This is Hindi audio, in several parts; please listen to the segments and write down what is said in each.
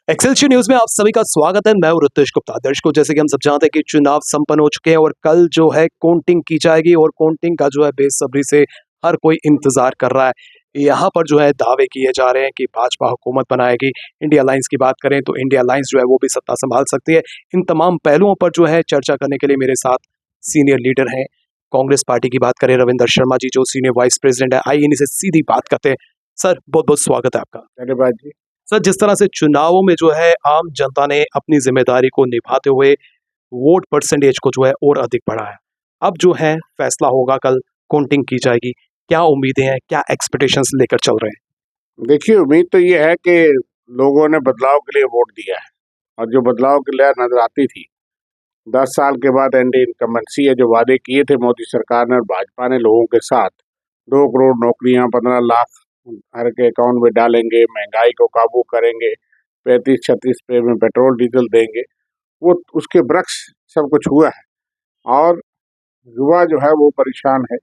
एक्सेलशियर न्यूज में आप सभी का स्वागत है। मैं हूं रितेश गुप्ता। दर्शकों, जैसे कि हम सब जानते हैं कि चुनाव संपन्न हो चुके हैं और कल जो है काउंटिंग की जाएगी और काउंटिंग का जो है बेसब्री से हर कोई इंतजार कर रहा है। यहाँ पर जो है दावे किए जा रहे हैं कि भाजपा हुकूमत बनाएगी। इंडिया अलायंस की बात करें तो इंडिया अलायंस जो है वो भी सत्ता संभाल सकती है। इन तमाम पहलुओं पर जो है चर्चा करने के लिए मेरे साथ सीनियर लीडर हैं। कांग्रेस पार्टी की बात करें, रविंद्र शर्मा जी जो सीनियर वाइस प्रेसिडेंट है। आइए इन्हीं से सीधी बात करते हैं। सर, बहुत बहुत स्वागत है आपका। धन्यवाद जी। सर, जिस तरह से चुनावों में जो है आम जनता ने अपनी जिम्मेदारी को निभाते हुए वोट परसेंटेज को जो है और अधिक बढ़ाया, अब जो है फैसला होगा, कल काउंटिंग की जाएगी। क्या उम्मीदें हैं, क्या एक्सपेक्टेशंस लेकर चल रहे हैं? देखिए, उम्मीद तो ये है कि लोगों ने बदलाव के लिए वोट दिया है और जो बदलाव की लहर नजर आती थी 10 साल के बाद एनडीए इनकम्बेंसी है, जो वादे किए थे मोदी सरकार ने और भाजपा ने लोगों के साथ, 2 करोड़ नौकरियां, 15 लाख हर के अकाउंट में डालेंगे, महंगाई को काबू करेंगे, 35-36 रुपये में पेट्रोल डीजल देंगे, वो उसके वृक्ष सब कुछ हुआ है। और युवा जो है वो परेशान है,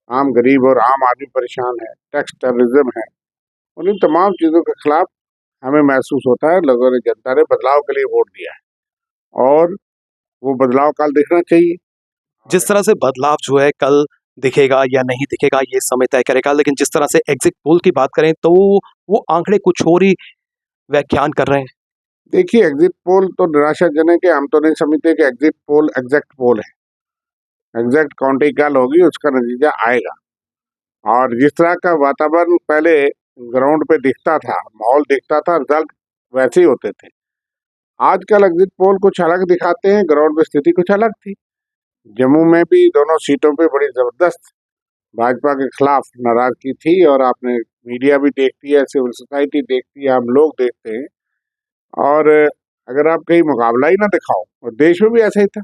आम गरीब और आम आदमी परेशान है, टैक्स टेररिज्म है। और इन तमाम चीज़ों के खिलाफ हमें महसूस होता है लोगों ने, जनता ने बदलाव के लिए वोट दिया है और वो बदलाव कल दिखना चाहिए। जिस तरह से बदलाव जो है कल दिखेगा या नहीं दिखेगा ये समय तय करेगा, लेकिन जिस तरह से एग्जिट पोल की बात करें तो वो आंकड़े कुछ और ही व्याख्यान कर रहे हैं। देखिए, एग्जिट पोल तो निराशाजनक है। हम तो नहीं समझते कि एग्जिट पोल एग्जैक्ट पोल है। एग्जैक्ट काउंटिंग कल होगी, उसका नतीजा आएगा। और जिस तरह का वातावरण पहले ग्राउंड पे दिखता था, माहौल दिखता था, रिजल्ट वैसे ही होते थे। आजकल एग्जिट पोल कुछ अलग दिखाते हैं, ग्राउंड पे स्थिति कुछ अलग थी। जम्मू में भी दोनों सीटों पे बड़ी जबरदस्त भाजपा के खिलाफ नाराजगी थी और आपने मीडिया भी देखती है, सिविल सोसाइटी देखती है, हम लोग देखते हैं। और अगर आप कहीं मुकाबला ही ना दिखाओ, और देश में भी ऐसा ही था,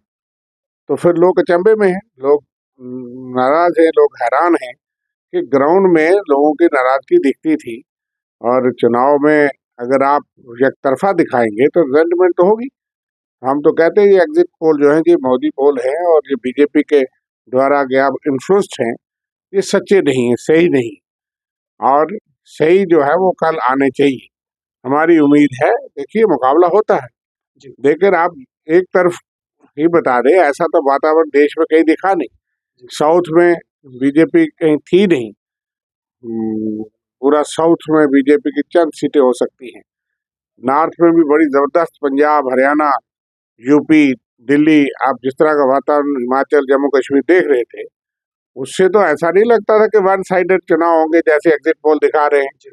तो फिर लोग अचंभे में हैं, लोग नाराज हैं, लोग हैरान हैं कि ग्राउंड में लोगों की नाराजगी दिखती थी। और चुनाव में अगर आप एक तरफा दिखाएंगे तो रिजल्टमेंट तो होगी। हम तो कहते हैं ये एग्जिट पोल जो है कि मोदी पोल है और ये बीजेपी के द्वारा के आप इन्फ्लुएंस्ड हैं, ये सच्चे नहीं है, सही नहीं। और सही जो है वो कल आने चाहिए, हमारी उम्मीद है। देखिए, मुकाबला होता है, लेकिन आप एक तरफ ही बता दें, ऐसा तो वातावरण देश में कहीं दिखा नहीं। साउथ में बीजेपी कहीं थी नहीं। पूरा साउथ में बीजेपी की चंद सीटें हो सकती हैं। नॉर्थ में भी बड़ी जबरदस्त, पंजाब, हरियाणा, यूपी, दिल्ली, आप जिस तरह का वातावरण हिमाचल, जम्मू कश्मीर देख रहे थे, उससे तो ऐसा नहीं लगता था कि वन साइडेड चुनाव होंगे जैसे एग्जिट पोल दिखा रहे हैं।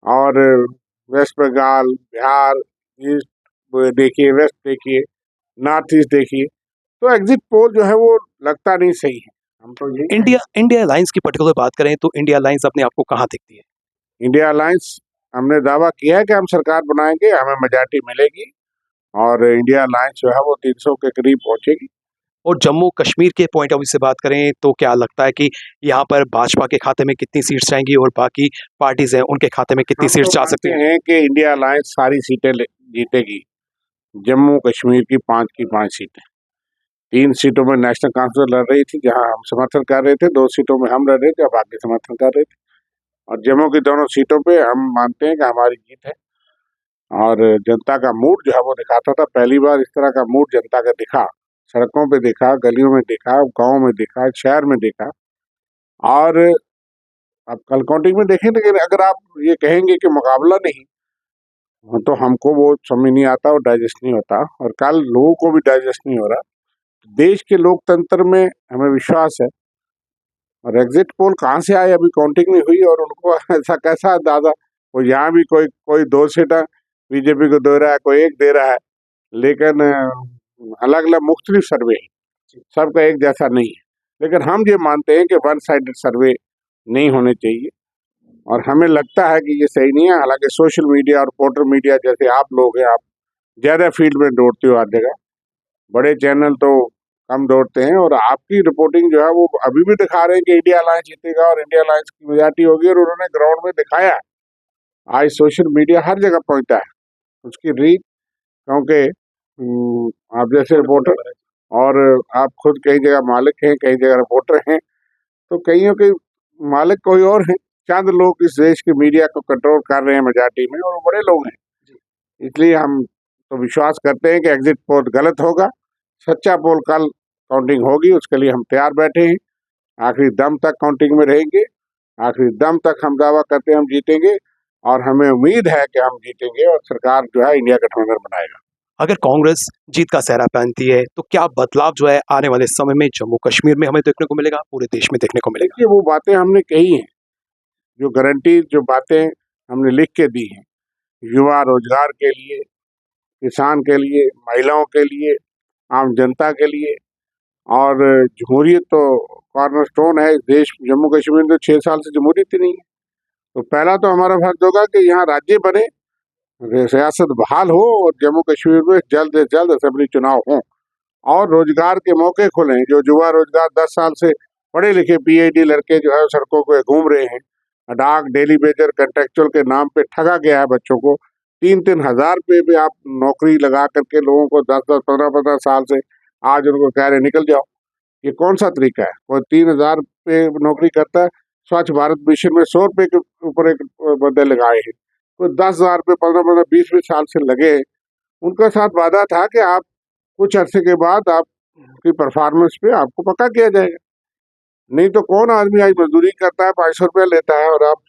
और वेस्ट बंगाल, बिहार, ईस्ट देखिए, वेस्ट देखिए, नॉर्थ ईस्ट देखिए, तो एग्जिट पोल जो है वो लगता नहीं सही है। हम तो यही इंडिया इंडिया अलायंस की पर्टिकुलर बात करें तो इंडिया अलायंस अपने आप को कहाँ दिखती है? इंडिया अलायंस, हमने दावा किया है कि हम सरकार बनाएंगे, हमें मेजॉरिटी मिलेगी और इंडिया अलायंस जो है वो 300 के करीब पहुंचेगी। और जम्मू कश्मीर के पॉइंट ऑफ व्यू से बात करें तो क्या लगता है कि यहाँ पर भाजपा के खाते में कितनी सीट्स जाएंगी और बाकी पार्टीज हैं उनके खाते में कितनी सीट्स जा सकती हैं कि इंडिया अलायंस सारी सीटें जीतेगी। जम्मू कश्मीर की 5 सीटें, 3 सीटों में नेशनल काउंसिल लड़ रही थी जहां हम समर्थन कर रहे थे, 2 सीटों में हम लड़ रहे थे, बाकी समर्थन कर रहे थे। और जम्मू की दोनों सीटों पे हम मानते हैं कि हमारी जीत है। और जनता का मूड जो है वो दिखाता था, पहली बार इस तरह का मूड जनता का दिखा, सड़कों पे दिखा, गलियों में दिखा, गाँव में दिखा, शहर में दिखा। और अब कल काउंटिंग में देखें, लेकिन अगर आप ये कहेंगे कि मुकाबला नहीं, तो हमको वो समझ नहीं आता और डाइजेस्ट नहीं होता, और कल लोगों को भी डाइजेस्ट नहीं हो रहा। देश के लोकतंत्र में हमें विश्वास है। और एग्जिट पोल कहाँ से आए, अभी काउंटिंग नहीं हुई और उनको ऐसा कैसा अंदाजा। वो यहाँ भी कोई कोई 2 सीटें बीजेपी को दे रहा है, कोई एक दे रहा है, लेकिन अलग अलग मुख्तलिफ सर्वे है, सबका एक जैसा नहीं है। लेकिन हम ये मानते हैं कि वन साइडेड सर्वे नहीं होने चाहिए और हमें लगता है कि ये सही नहीं है। हालांकि सोशल मीडिया और रिपोर्टर मीडिया जैसे आप लोग हैं, आप ज़्यादा फील्ड में दौड़ते हो हर जगह, बड़े चैनल तो कम दौड़ते हैं, और आपकी रिपोर्टिंग जो है वो अभी भी दिखा रहे हैं कि इंडिया अलायंस जीतेगा और इंडिया अलायंस की मेजॉरिटी होगी, और उन्होंने ग्राउंड में दिखाया है। आज सोशल मीडिया हर जगह पहुंचता है, उसकी रीच, क्योंकि आप जैसे रिपोर्टर और आप खुद कई जगह मालिक हैं, कई जगह रिपोर्टर हैं, तो कईयों के मालिक कोई और हैं। चंद लोग इस देश की मीडिया को कंट्रोल कर रहे हैं मेजॉरिटी में, और वो बड़े लोग हैं। इसलिए हम तो विश्वास करते हैं कि एग्जिट पोल गलत होगा, सच्चा पोल कल काउंटिंग होगी, उसके लिए हम तैयार बैठे हैं। आखिरी दम तक काउंटिंग में रहेंगे, आखिरी दम तक हम दावा करते हैं हम जीतेंगे, और हमें उम्मीद है कि हम जीतेंगे और सरकार जो है इंडिया गठबंधन बनाएगा। अगर कांग्रेस जीत का सेहरा पहनती है तो क्या बदलाव जो है आने वाले समय में जम्मू कश्मीर में हमें देखने को मिलेगा, पूरे देश में देखने को मिलेगा? देखिए, वो बातें हमने कही हैं, जो गारंटी जो बातें हमने लिख के दी हैं, युवा रोजगार के लिए, किसान के लिए, महिलाओं के लिए, आम जनता के लिए, और जमहूरियत तो कॉर्नरस्टोन है इस देश। जम्मू कश्मीर में 6 साल से जमहूरियत ही नहीं है, तो पहला तो हमारा फर्ज होगा कि यहाँ राज्य बने, सियासत बहाल हो, और जम्मू कश्मीर में जल्द से जल्द असेंबली चुनाव हों और रोजगार के मौके खुलें। जो युवा रोजगार 10 साल से पढ़े लिखे PhD लड़के जो है सड़कों पे घूम रहे हैं, डाक, डेली वेजर, कंट्रेक्चुअल के नाम पे ठगा गया है बच्चों को। 3-3 हजार रुपये पे आप नौकरी लगा करके लोगों को 10-10, 15-15 साल से आज उनको कह रहे निकल जाओ। ये कौन सा तरीका है? कोई 3,000 पे नौकरी करता है, स्वच्छ भारत मिशन में 100 रुपये के ऊपर एक बंदे लगाए हैं, कोई 10,000 रुपये 15-15, 20-20 साल से लगे। उनका साथ वादा था कि आप कुछ अरसे के बाद आपकी परफॉर्मेंस पे आपको पक्का किया जाएगा। नहीं तो कौन आदमी आज मजदूरी करता है, 500 रुपया लेता है, और आप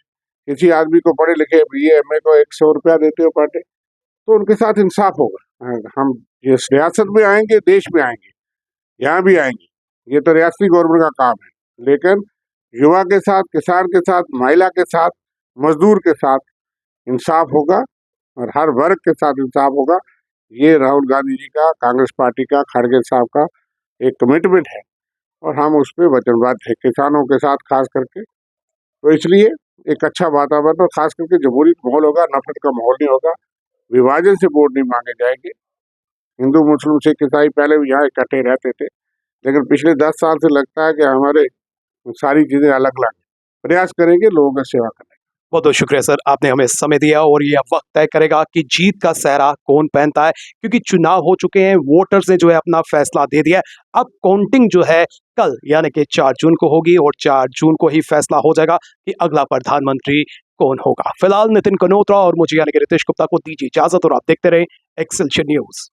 किसी आदमी को पढ़े लिखे BA MA को 100 रुपया देते हो पाटे, तो उनके साथ इंसाफ होगा। हम ये सियासत में आएंगे, देश में आएंगे, यहाँ भी आएंगे, ये तो रियासती गवर्नमेंट का काम है, लेकिन युवा के साथ, किसान के साथ, महिला के साथ, मजदूर के साथ इंसाफ होगा, और हर वर्ग के साथ इंसाफ होगा। ये राहुल गांधी जी का, कांग्रेस पार्टी का, खड़गे साहब का एक कमिटमेंट है, और हम उस पर वचनबद्ध है, किसानों के साथ खास करके। तो इसलिए एक अच्छा वातावरण, और खास करके जमहूरी माहौल होगा, नफरत का माहौल नहीं होगा, विभाजन से वोट नहीं मांगे जाएंगे। हिंदू, मुस्लिम, सिख, ईसाई पहले भी यहाँ इकट्ठे रहते थे, लेकिन पिछले 10 साल से लगता है कि हमारे सारी चीजें अलग अलग। प्रयास करेंगे लोगों की सेवा करने। बहुत बहुत शुक्रिया सर, आपने हमें समय दिया, और ये वक्त तय करेगा कि जीत का सेहरा कौन पहनता है, क्योंकि चुनाव हो चुके हैं, वोटर्स ने जो है अपना फैसला दे दिया है। अब काउंटिंग जो है कल यानी कि 4 जून को होगी, और 4 जून को ही फैसला हो जाएगा कि अगला प्रधानमंत्री कौन होगा। फिलहाल नितिन कनोत्रा और मुझे यानी कि रितेश गुप्ता को दीजिए इजाजत, और आप देखते रहे एक्सेलशियर न्यूज।